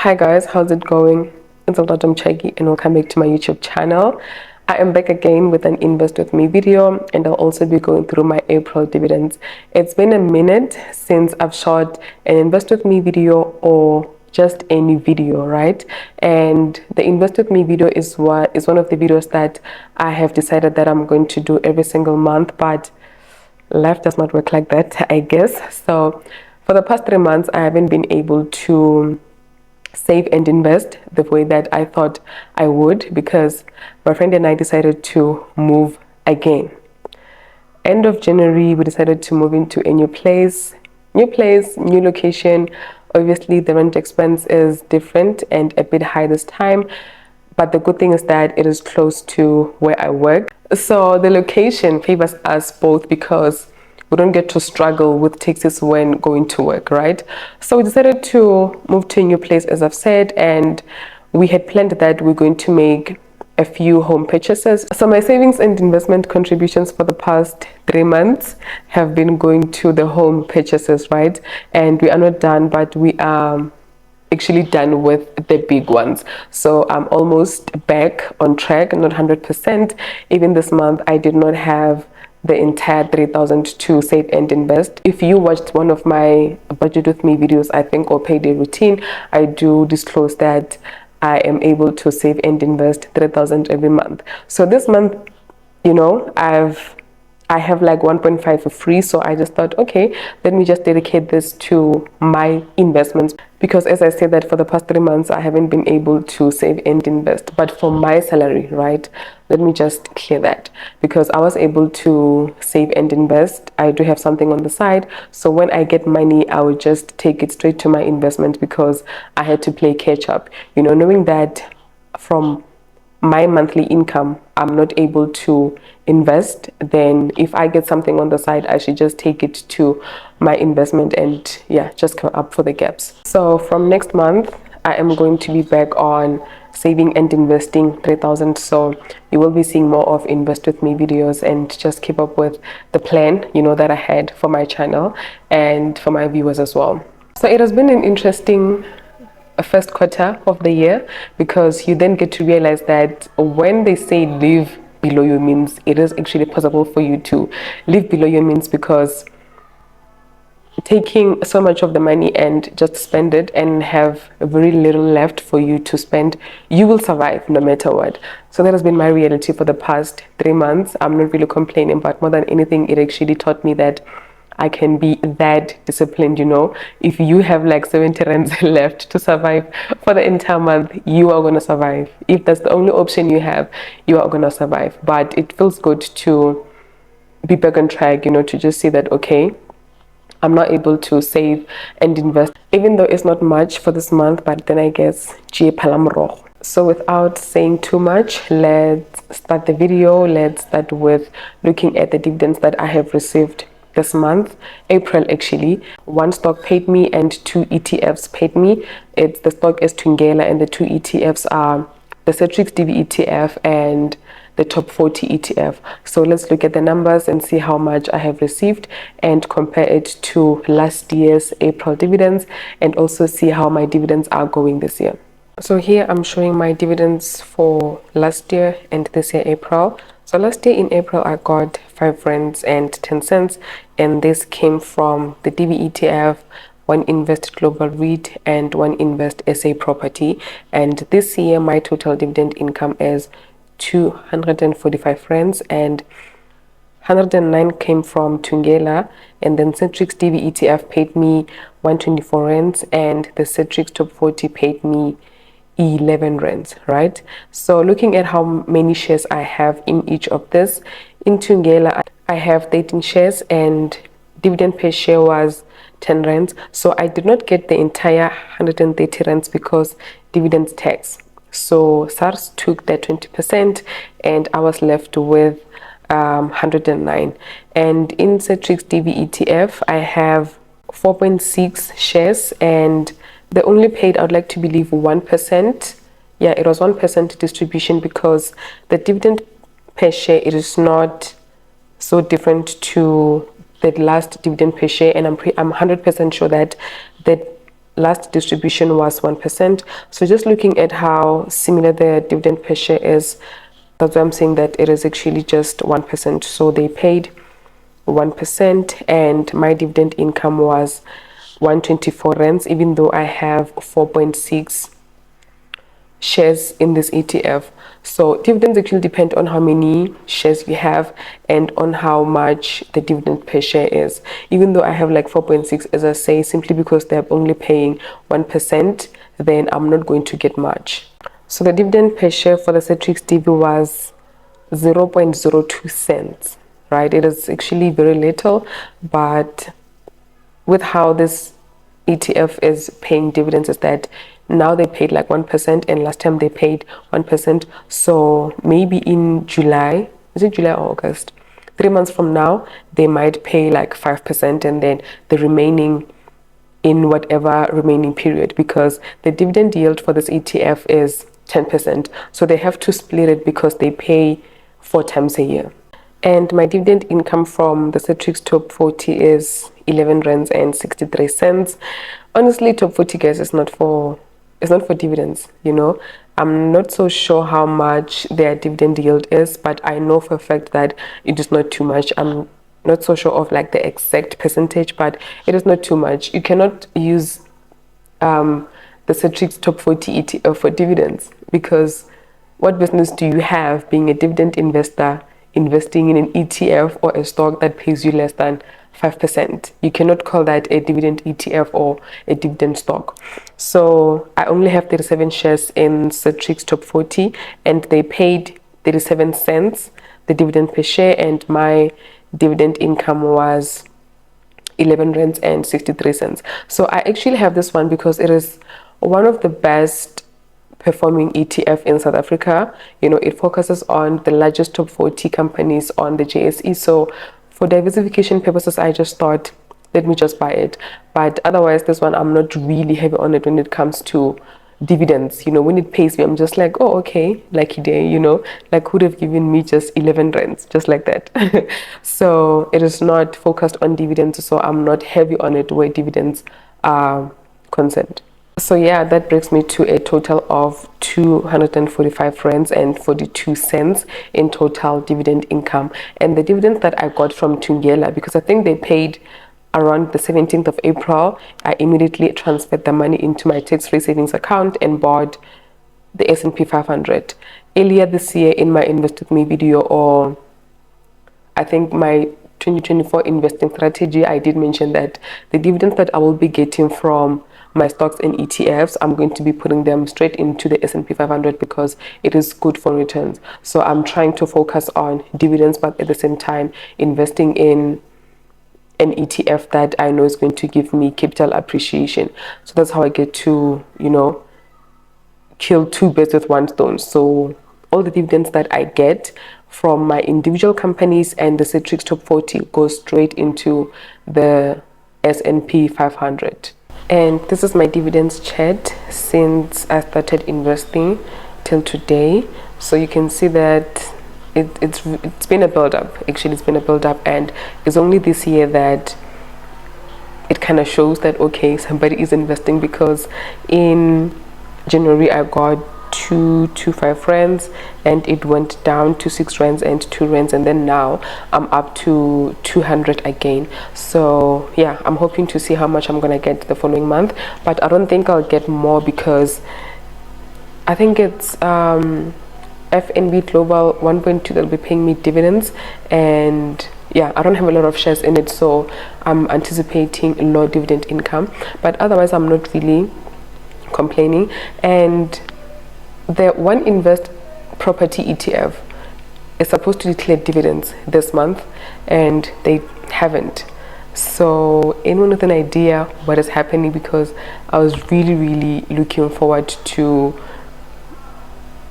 Hi guys, how's it going? It's Dr. Chagi and welcome back to my YouTube channel. I am back again with an Invest With Me video, and I'll also be going through my April dividends. It's been a minute since I've shot an Invest With Me video or just any video, right? And the Invest With Me video is one of the videos that I have decided that I'm going to do every single month, but life does not work like that, I guess. So for the past 3 months, I haven't been able to save and invest the way that I thought I would, because my friend and I decided to move again. End of January, we decided to move into a new place, new location. Obviously the rent expense is different and a bit high this time, but the good thing is that it is close to where I work. So the location favors us both because we don't get to struggle with taxis when going to work, right? So we decided to move to a new place, as I've said, and we had planned that we're going to make a few home purchases. So my savings and investment contributions for the past 3 months have been going to the home purchases, right? And we are not done, but we are actually done with the big ones. So I'm almost back on track, not 100%. Even this month, I did not have the entire 3,000 to save and invest. If you watched one of my budget with me videos, I think, or payday routine, I do disclose that I am able to save and invest 3,000 every month. So this month, you know, I have like 1.5 for free, so I just thought, okay, let me just dedicate this to my investments, because as I said that for the past 3 months I haven't been able to save and invest, but for my salary, right? Let me just clear that, because I was able to save and invest. I do have something on the side, so when I get money I will just take it straight to my investment, because I had to play catch up, you know, knowing that from my monthly income I'm not able to invest. Then if I get something on the side, I should just take it to my investment and yeah, just come up for the gaps. So from next month I am going to be back on saving and investing 3,000. So you will be seeing more of Invest With Me videos, and just keep up with the plan, you know, that I had for my channel and for my viewers as well. So it has been an interesting first quarter of the year, because you then get to realize that when they say live below your means, it is actually possible for you to live below your means, because taking so much of the money and just spend it and have very little left for you to spend, you will survive no matter what. So that has been my reality for the past 3 months. I'm not really complaining, but more than anything, it actually taught me that I can be that disciplined, you know. If you have like 70 rands left to survive for the entire month, you are going to survive. If that's the only option you have, you are going to survive. But it feels good to be back on track, you know, to just see that, okay, I'm not able to save and invest, even though it's not much for this month, but then I guess so without saying too much, let's start the video. Let's start with looking at the dividends that I have received this month, April actually. 1 stock paid me and 2 ETFs paid me. The stock is Thungela, and the 2 ETFs are the Citrix DV ETF and the top 40 ETF. So let's look at the numbers and see how much I have received and compare it to last year's April dividends, and also see how my dividends are going this year. So here I'm showing my dividends for last year and this year April. So last year in April I got 5 rands and 10 cents, and this came from the DV ETF, One Invest Global REIT, and One Invest SA Property. And this year my total dividend income is 245 rands, and 109 came from Thungela, and then Citrix DV ETF paid me 124 rands, and the Citrix Top 40 paid me 11 rands, right? So looking at how many shares I have in each of this, in Thungela I have 13 shares and dividend per share was 10 rands. So I did not get the entire 130 rands because dividends tax. So SARS took that 20% and I was left with 109. And in Citrix DV ETF I have 4.6 shares, and they only paid, I would like to believe, 1%. Yeah, it was 1% distribution, because the dividend per share, it is not so different to the last dividend per share, and I'm 100% sure that the last distribution was 1%. So just looking at how similar the dividend per share is, that's why I'm saying that it is actually just 1%. So they paid 1% and my dividend income was 124 rands, even though I have 4.6 shares in this ETF. So dividends actually depend on how many shares you have and on how much the dividend per share is. Even though I have like 4.6, as I say, simply because they're only paying 1%, then I'm not going to get much. So the dividend per share for the Citrix DB was 0.02 cents, right? It is actually very little, but with how this ETF is paying dividends is that now they paid like 1% and last time they paid 1%. So maybe in July, is it July or August? 3 months from now, they might pay like 5% and then the remaining in whatever remaining period, because the dividend yield for this ETF is 10%. So they have to split it because they pay 4 times a year. And my dividend income from the Citrix Top 40 is 11 rands and 63 cents. Honestly, Top 40, guys, is not for dividends, you know. I'm not so sure how much their dividend yield is, but I know for a fact that it is not too much. I'm not so sure of like the exact percentage, but it is not too much. You cannot use the Citrix Top 40 ETF for dividends, because what business do you have being a dividend investor investing in an ETF or a stock that pays you less than 5%? You cannot call that a dividend ETF or a dividend stock. So I only have 37 shares in Citrix Top 40 and they paid 37 cents the dividend per share, and my dividend income was 11 rands and 63 cents. So I actually have this one because it is one of the best performing ETF in South Africa. You know, it focuses on the largest top 40 companies on the JSE. So for diversification purposes, I just thought, let me just buy it. But otherwise, this one, I'm not really heavy on it when it comes to dividends. You know, when it pays me, I'm just like, oh, okay, lucky day, you know, like who'd have given me just 11 rands, just like that. So it is not focused on dividends. So I'm not heavy on it where dividends are concerned. So yeah, that brings me to a total of 245 rands and 42 cents in total dividend income. And the dividends that I got from Tungela, because I think they paid around the 17th of April, I immediately transferred the money into my tax-free savings account and bought the S&P 500. Earlier this year in my Invest With Me video, or I think my 2024 investing strategy, I did mention that the dividends that I will be getting from my stocks and ETFs, I'm going to be putting them straight into the S&P 500 because it is good for returns. So I'm trying to focus on dividends, but at the same time investing in an ETF that I know is going to give me capital appreciation. So that's how I get to, you know, kill two birds with one stone. So all the dividends that I get from my individual companies and the Citrix Top 40 go straight into the S&P 500. And this is my dividends chart since I started investing till today. So you can see that it's been a build-up. Actually, it's been a build-up, and it's only this year that it kind of shows that, okay, somebody is investing, because in January I got 225 rands and it went down to 6 rands and 2 rands, and then now I'm up to 200 again. So yeah, I'm hoping to see how much I'm gonna get the following month, but I don't think I'll get more because I think it's FNB Global 1.2 that'll be paying me dividends, and yeah, I don't have a lot of shares in it, so I'm anticipating low dividend income, but otherwise I'm not really complaining. And the One Invest property ETF is supposed to declare dividends this month and they haven't. So anyone with an idea what is happening, because I was really looking forward to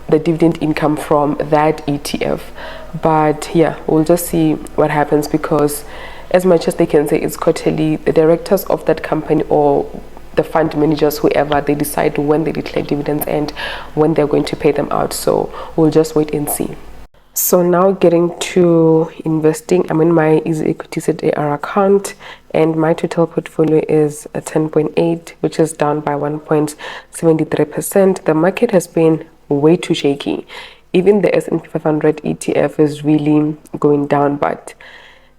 the dividend income from that ETF. But yeah, we'll just see what happens, because as much as they can say it's quarterly, the directors of that company or the fund managers, whoever, they decide when they declare dividends and when they're going to pay them out. So we'll just wait and see. So now getting to investing, I'm in my EasyEquities AR account and my total portfolio is a 10.8, which is down by 1.73%. The market has been way too shaky. Even the S&P 500 ETF is really going down, but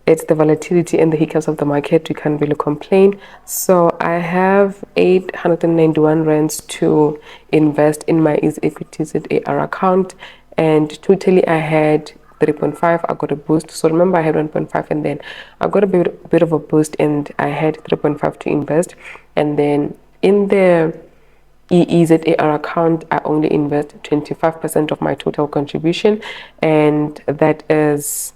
it's the volatility and the hiccups of the market. You can't really complain. So I have 891 rands to invest in my EasyEquities AR account, and totally I had 3.5. I got a boost. So remember, I had 1.5 and then I got a bit of a boost and I had 3.5 to invest. And then in the EEZAR account, I only invest 25% of my total contribution, and that is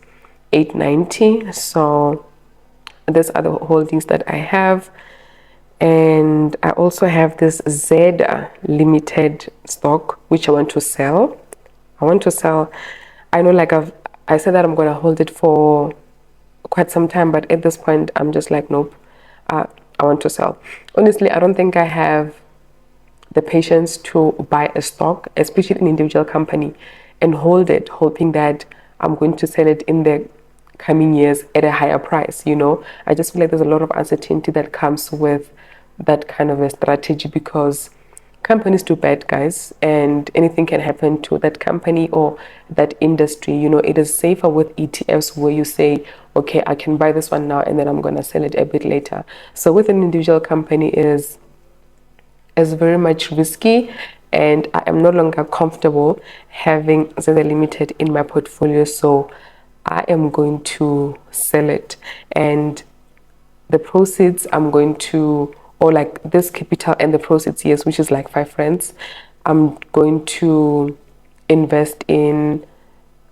890. So these are the holdings that I have. And I also have this Zeda limited stock which I want to sell. I know, like I said that I'm gonna hold it for quite some time, but at this point I'm just like, nope, I want to sell. Honestly, I don't think I have the patience to buy a stock, especially an individual company, and hold it, hoping that I'm going to sell it in the coming years at a higher price. I just feel like there's a lot of uncertainty that comes with that kind of a strategy, because companies do bad, guys, and anything can happen to that company or that industry. It is safer with ETFs where you say, okay, I can buy this one now and then I'm going to sell it a bit later. So with an individual company is very much risky, and I am no longer comfortable having the limited in my portfolio, so I am going to sell it. And the proceeds I'm going to, or like this capital and the proceeds, yes, which is like 5 rands, I'm going to invest in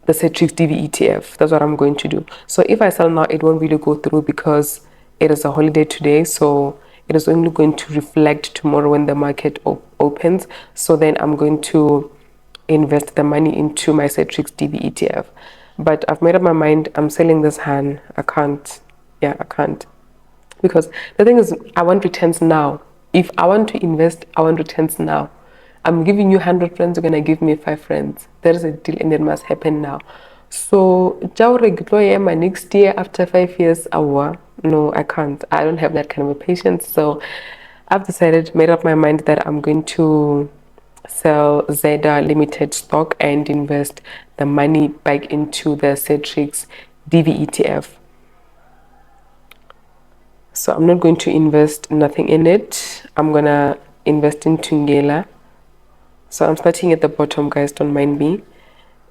the Cetrix DV ETF. That's what I'm going to do. So if I sell now, it won't really go through because it is a holiday today. So it is only going to reflect tomorrow when the market opens. So then I'm going to invest the money into my Cetrix DV ETF. But I've made up my mind. I'm selling this hand. I can't. Yeah, I can't. Because the thing is, I want returns now. If I want to invest, I want returns now. I'm giving you 100 friends, you're gonna give me 5 friends. That is a deal and it must happen now. So my next year after 5 years, no, I can't. I don't have that kind of a patience. So I've decided, made up my mind that I'm going to sell Zeda limited stock and invest the money back into the Cetrix DV ETF. So I'm not going to invest nothing in it. I'm gonna invest in Tungela. So I'm starting at the bottom, guys, don't mind me.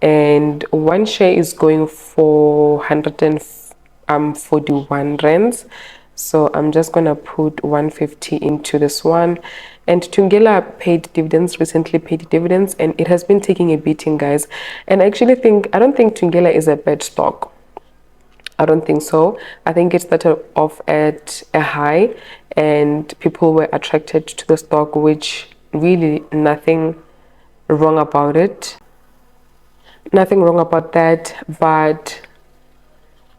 And one share is going for 141 rands. So I'm just gonna put 150 into this one. And Tungela recently paid dividends, and it has been taking a beating, guys. And I don't think Tungela is a bad stock. I don't think so. I think it started off at a high and people were attracted to the stock, which really nothing wrong about it. Nothing wrong about that, but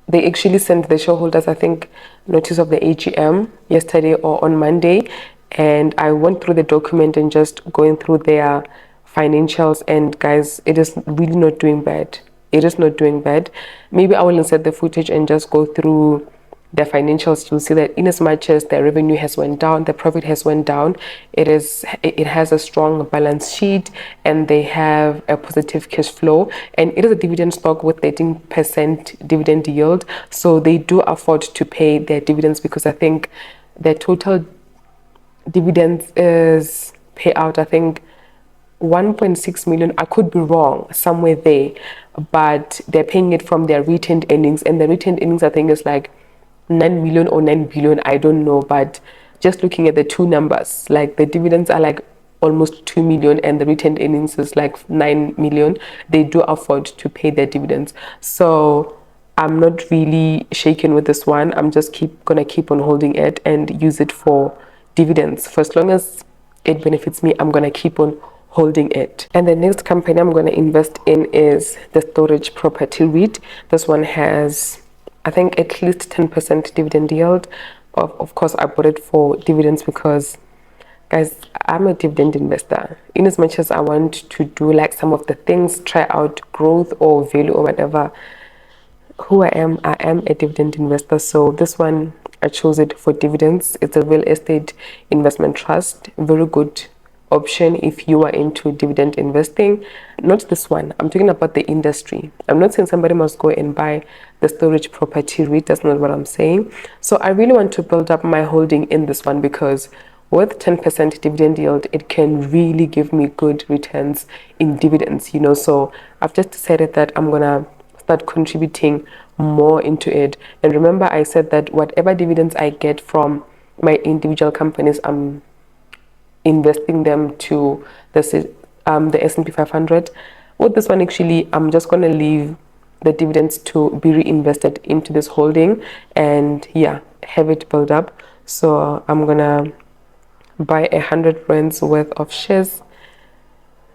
they actually sent the shareholders, I think, notice of the AGM yesterday or on Monday, and I went through the document and just going through their financials, and guys, it is really not doing bad. It is not doing bad. Maybe I will insert the footage and just go through their financials. You'll see that in as much as their revenue has went down, the profit has went down, it has a strong balance sheet and they have a positive cash flow, and it is a dividend stock with 13% dividend yield. So they do afford to pay their dividends, because I think their total dividends is payout, I think 1.6 million. I could be wrong, somewhere there, but they're paying it from their retained earnings, and the retained earnings, I think, is like 9 million or 9 billion, I don't know. But just looking at the two numbers, like the dividends are like almost 2 million and the retained earnings is like 9 million. They do afford to pay their dividends. So I'm not really shaken with this one. I'm just gonna keep on holding it and use it for dividends. For as long as it benefits me, I'm gonna keep on holding it. And the next company I'm going to invest in is the Storage Property REIT. This one has, I think, at least 10% dividend yield. Of course, I bought it for dividends because Guys, I'm a dividend investor. In as much as I want to do like some of the things, try out growth or value or whatever, who I am a dividend investor. So this one, I chose it for dividends. It's a real estate investment trust. Very good option if you are into dividend investing. Not this one. I'm talking about the industry. I'm not saying somebody must go and buy the storage property REIT. That's not what I'm saying. So I really want to build up my holding in this one because with 10% dividend yield, it can really give me good returns in dividends, you know. So I've just decided that I'm gonna start contributing more into it. And remember, I said that whatever dividends I get from my individual companies, I'm investing them to the S&P 500. With this one, actually, I'm just going to leave the dividends to be reinvested into this holding and yeah, have it build up. So I'm going to buy 100 rands worth of shares,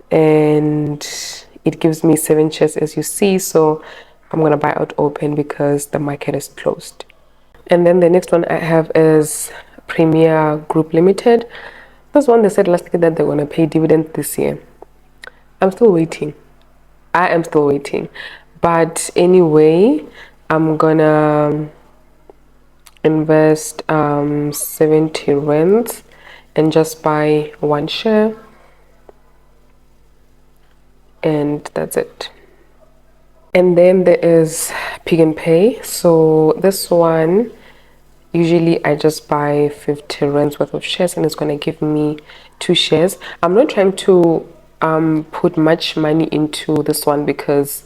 and it gives me 7 shares as you see. So I'm going to buy out open because the market is closed. And then the next one I have is Premier Group Limited. This one, they said last week that they're going to pay dividend this year. I'm still waiting. I am still waiting. But anyway, I'm gonna invest 70 rands and just buy 1 share, and that's it. And then there is Pick and Pay. So this one, usually I just buy 50 rands worth of shares and it's going to give me 2 shares. I'm not trying to put much money into this one because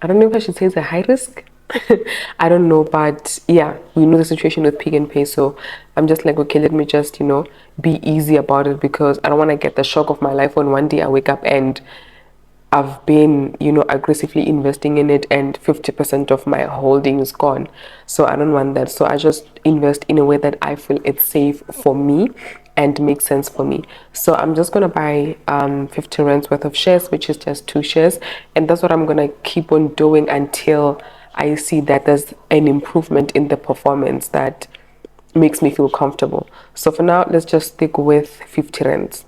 I don't know if I should say it's a high risk. I don't know, but yeah, we know the situation with Pick and Pay, so I'm just like, okay, let me just, you know, be easy about it because I don't want to get the shock of my life when one day I wake up and I've been, you know, aggressively investing in it and 50% of my holding is gone. So I don't want that. So I just invest in a way that I feel it's safe for me and makes sense for me. So I'm just gonna buy 50 rands worth of shares, which is just 2 shares, and that's what I'm gonna keep on doing until I see that there's an improvement in the performance that makes me feel comfortable. So for now, let's just stick with 50 rands.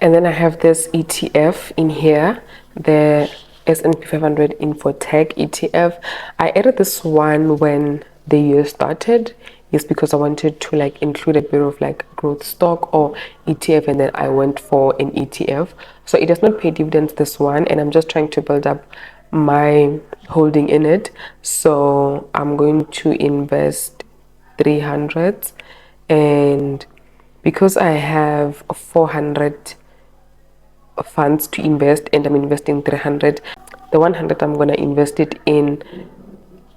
And then I have this ETF in here, the S&P 500 Infotech ETF. I added this one when the year started. It's because I wanted to like include a bit of like growth stock or ETF, and then I went for an ETF. So it does not pay dividends, this one, and I'm just trying to build up my holding in it. So I'm going to invest 300, and because I have 400 funds to invest and I'm investing 300, the 100 I'm gonna invest it in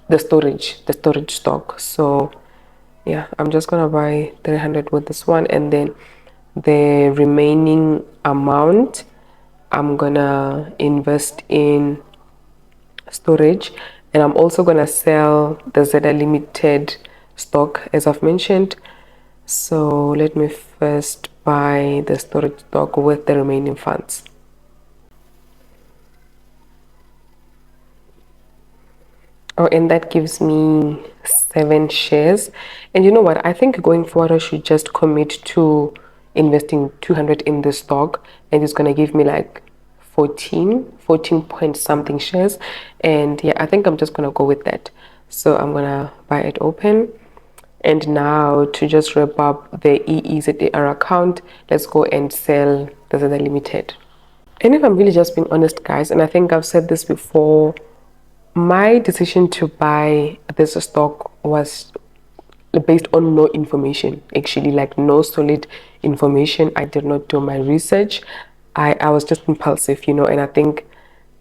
the storage stock. So yeah, I'm just gonna buy 300 with this one, and then the remaining amount I'm gonna invest in storage, and I'm also gonna sell the Zeta Limited stock as I've mentioned. So let me first buy the storage stock with the remaining funds. Oh, and that gives me 7 shares. And you know what? I think going forward, I should just commit to investing 200 in the stock, and it's going to give me like 14 point something shares. And yeah, I think I'm just going to go with that. So I'm going to buy it open. And now to just wrap up the EEZAR account, let's go and sell the Zeta Limited. And if I'm really just being honest, guys, and I think I've said this before, my decision to buy this stock was based on no information, actually, like no solid information. I did not do my research. I was just impulsive, you know, and I think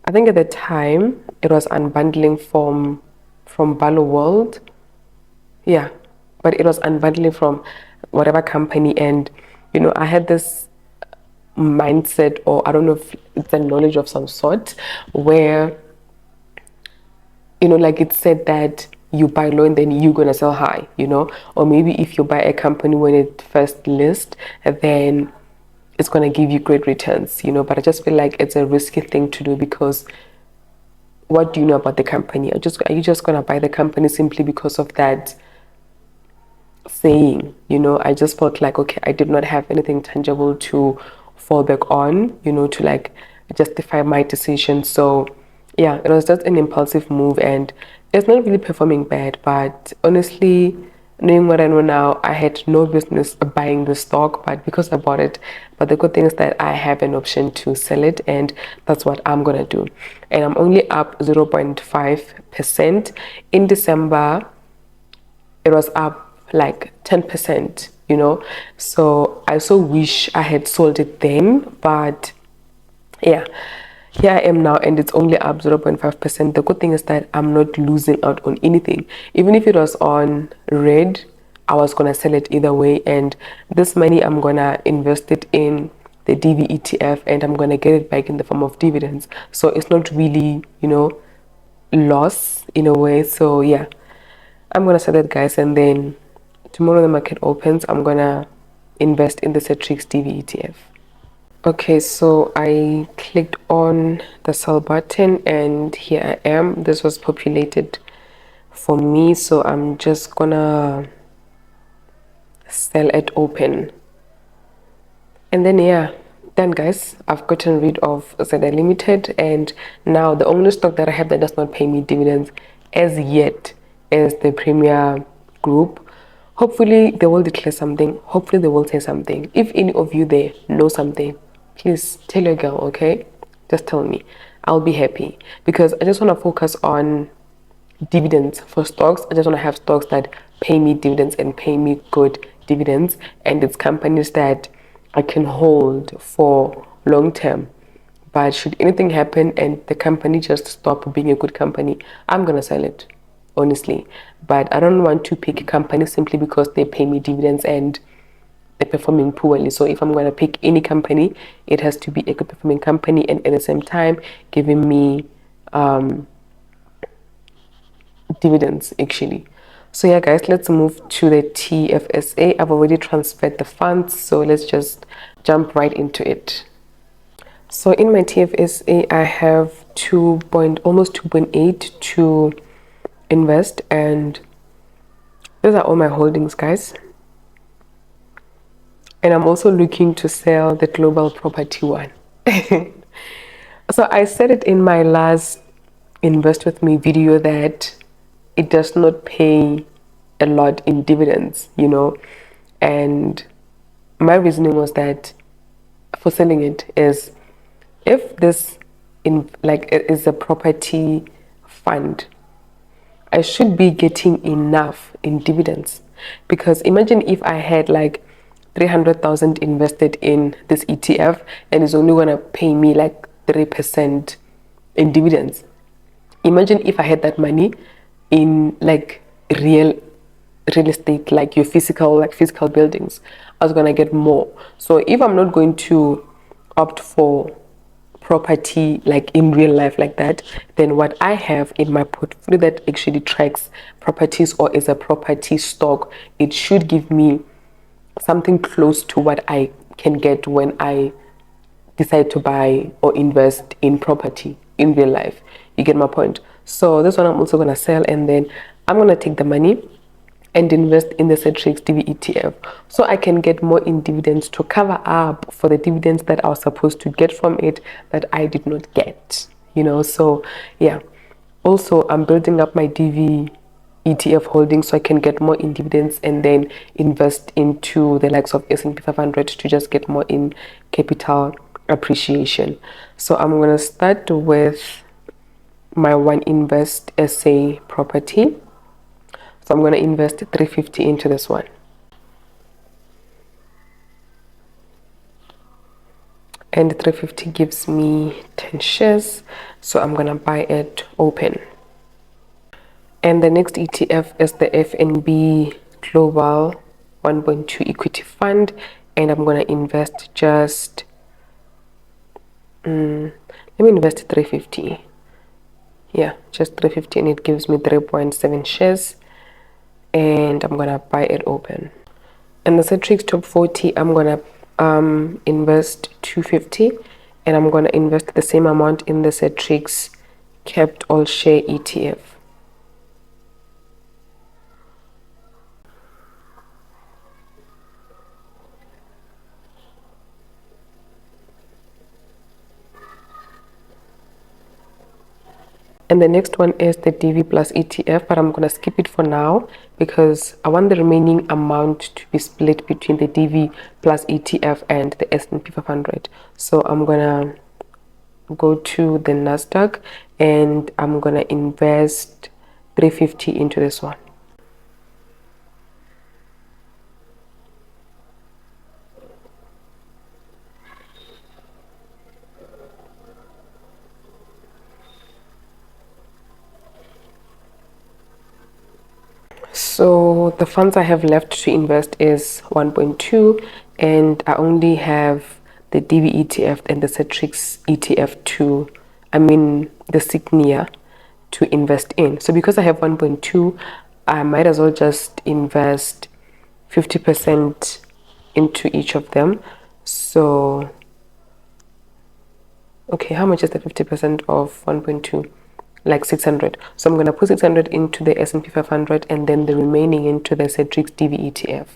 at the time it was unbundling from Balo World. Yeah, but it was unbundling from whatever company, and you know, I had this mindset, or I don't know if it's a knowledge of some sort, where you know, like it said that you buy low and then you're gonna sell high, you know, or maybe if you buy a company when it first lists, then it's gonna give you great returns, you know. But I just feel like it's a risky thing to do because what do you know about the company? Are you just gonna buy the company simply because of that saying, I just felt like, okay, I did not have anything tangible to fall back on, to like justify my decision. So yeah, it was just an impulsive move, and it's not really performing bad, but honestly, knowing what I know now, I had no business buying the stock, but because I bought it, but the good thing is that I have an option to sell it, and that's what I'm gonna do. And I'm only up 0.5%. In December it was up like 10%, so I so wish I had sold it then, but yeah, here I am now, and it's only up 0.5%. The good thing is that I'm not losing out on anything. Even if it was on red, I was gonna sell it either way, and this money I'm gonna invest it in the DVETF, and I'm gonna get it back in the form of dividends. So it's not really, loss in a way. So yeah, I'm gonna sell it, guys, and then tomorrow the market opens, I'm gonna invest in the Cetrix DVETF. Okay, so I clicked on the sell button, and here I am. This was populated for me, so I'm just gonna sell it open. And then yeah, done, guys. I've gotten rid of ZI Limited, and now the only stock that I have that does not pay me dividends as yet is the Premier Group. Hopefully they will declare something. Hopefully they will say something. If any of you there know something, please tell your girl, okay? Just tell me. I'll be happy, because I just want to focus on dividends for stocks. I just want to have stocks that pay me dividends and pay me good dividends, and it's companies that I can hold for long term. But should anything happen and the company just stop being a good company, I'm gonna sell it, honestly. But I don't want to pick companies simply because they pay me dividends and they're performing poorly. So if I'm going to pick any company, it has to be a good performing company, and at the same time giving me dividends actually. So yeah, guys, let's move to the TFSA. I've already transferred the funds, so let's just jump right into it. So in my TFSA, I have almost 2.8 to invest, and those are all my holdings, guys. And I'm also looking to sell the global property one. So I said it in my last invest with me video that it does not pay a lot in dividends, and my reasoning was that for selling it is, if this it is a property fund, I should be getting enough in dividends. Because imagine if I had like 300,000 invested in this ETF and it's only gonna pay me like 3% in dividends. Imagine if I had that money in like real estate, like your physical buildings. I was gonna get more. So if I'm not going to opt for property like in real life like that, then what I have in my portfolio that actually tracks properties or is a property stock, it should give me something close to what I can get when I decide to buy or invest in property in real life. You get my point? So this one I'm also gonna sell, and then I'm gonna take the money and invest in the Cetrix DVETF, so I can get more in dividends to cover up for the dividends that I was supposed to get from it that I did not get, so yeah. Also, I'm building up my DVETF holdings so I can get more in dividends and then invest into the likes of S&P 500 to just get more in capital appreciation. So I'm going to start with my one invest SA property. So I'm going to invest 350 into this one. And 350 gives me 10 shares. So I'm going to buy it open. And the next ETF is the FNB Global 1.2 Equity Fund. And I'm going to invest just, let me invest 350. Yeah, just 350, and it gives me 3.7 shares. And I'm gonna buy it open. And the Cetrix Top 40, I'm gonna invest 250, and I'm gonna invest the same amount in the Cetrix Kept All Share ETF. And the next one is the DV plus ETF, but I'm going to skip it for now because I want the remaining amount to be split between the DV plus ETF and the S&P 500. So I'm going to go to the Nasdaq and I'm going to invest 350 into this one. So the funds I have left to invest is 1.2, and I only have the DV ETF and the Cetrix ETF the Signia to invest in. So because I have 1.2, I might as well just invest 50% into each of them. So, okay, how much is the 50% of 1.2? Like 600. So I'm going to put 600 into the S&P 500 and then the remaining into the Cetrix DV ETF.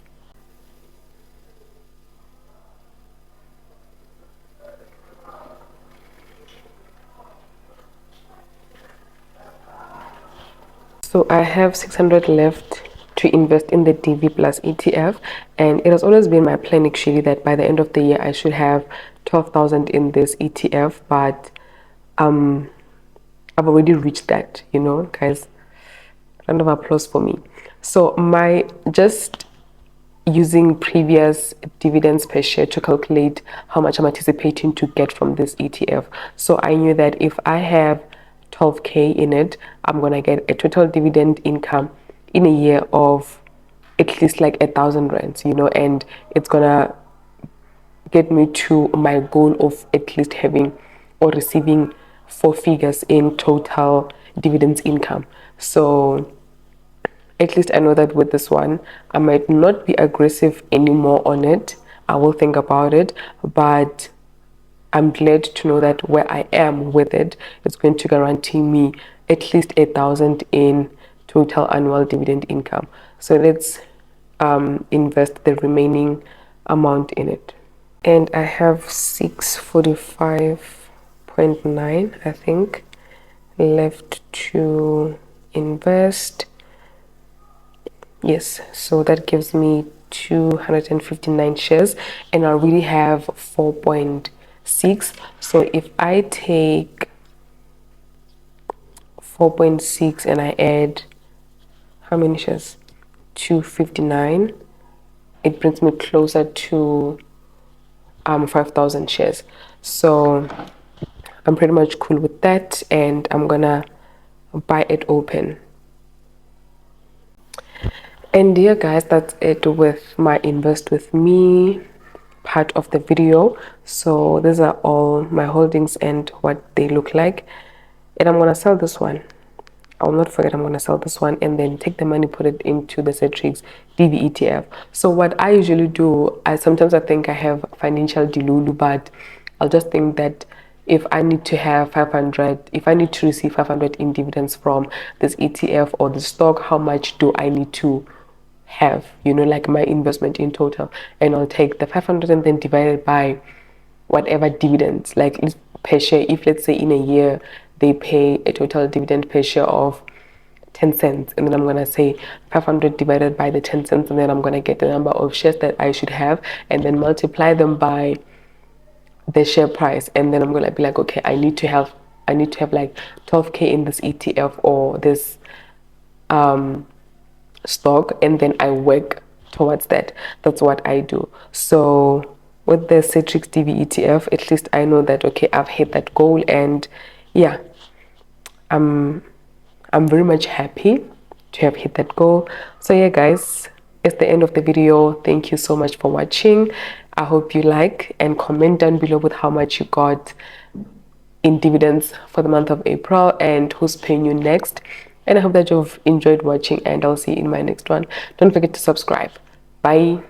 So I have 600 left to invest in the DV plus ETF, and it has always been my plan actually that by the end of the year I should have 12,000 in this ETF, but I've already reached that, you know, guys. Round of applause for me. So my just using previous dividends per share to calculate how much I'm anticipating to get from this ETF. So I knew that if I have 12k in it, I'm gonna get a total dividend income in a year of at least like 1,000 rands, you know, and it's gonna get me to my goal of at least having or receiving 4 figures in total dividends income. So at least I know that with this one, I might not be aggressive anymore on it. I will think about it, but I'm glad to know that where I am with it, it's going to guarantee me at least 1,000 in total annual dividend income. So let's invest the remaining amount in it. And I have 645.9, I think, left to invest. Yes, so that gives me 259 shares, and I already have 4.6. So if I take 4.6 and I add how many shares? 259, it brings me closer to 5,000 shares. So I'm pretty much cool with that, and I'm gonna buy it open. And yeah guys, that's it with my invest with me part of the video. So these are all my holdings and what they look like, and I'm gonna sell this one. I'll not forget, I'm gonna sell this one and then take the money, put it into the Cetrix DV ETF. So what I usually do, I think I have financial delulu, but I'll just think that if I need to have 500, if I need to receive 500 in dividends from this ETF or the stock, how much do I need to have, you know, like my investment in total? And I'll take the 500 and then divide it by whatever dividends, like per share. If let's say in a year they pay a total dividend per share of 10 cents, and then I'm gonna say 500 divided by the 10 cents, and then I'm gonna get the number of shares that I should have, and then multiply them by the share price, and then I'm gonna be like, okay, I need to have like 12k in this ETF or this stock, and then I work towards that. That's what I do. So with the Citrix DV ETF, at least I know that okay, I've hit that goal, and yeah, I'm very much happy to have hit that goal. So yeah guys, it's the end of the video. Thank you so much for watching. I hope you like, and comment down below with how much you got in dividends for the month of April and who's paying you next. And I hope that you've enjoyed watching, and I'll see you in my next one. Don't forget to subscribe. Bye.